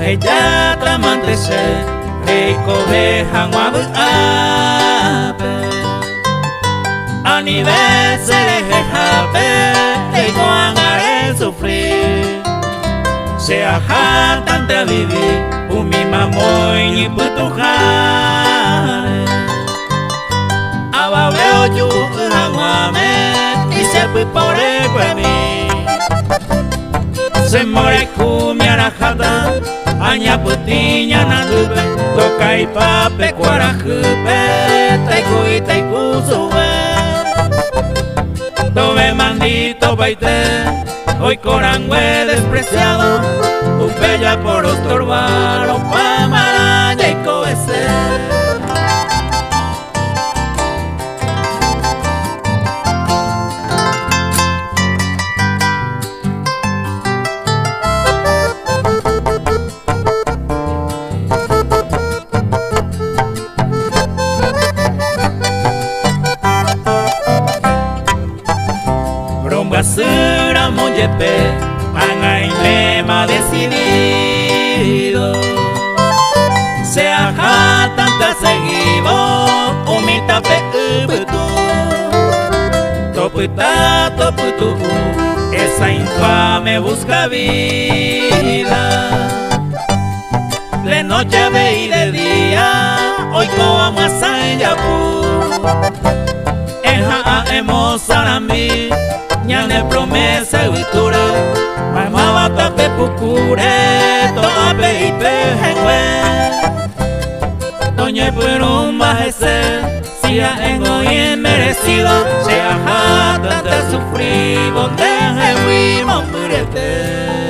ella tramante se reiko behan wabu ape a nivel se deje jape reiko angare sufrir se ajatan de vivir umi mamoy ni putujar aba veo yu hangame y se fue por el mí se more kumiara jata aña putiña na dube toca y pape cuarajupe taiku y taiku sube tobe mandito baite hoy corangüe despreciado upella por estorbar o pamaraña y coese Basura moyepe, panga y lema decidido. Se aja tanta seguido, umita pe ubutu. Toputa, toputu, esa infame busca vida. De noche ve y de día, hoy como asaya pu. Eja a emosarambi. Ñane promesa y vitura mamaba tape pucure tope y pejengue doña puerum bajese si a engo y merecido se ajata de sufrir bonde y mombrete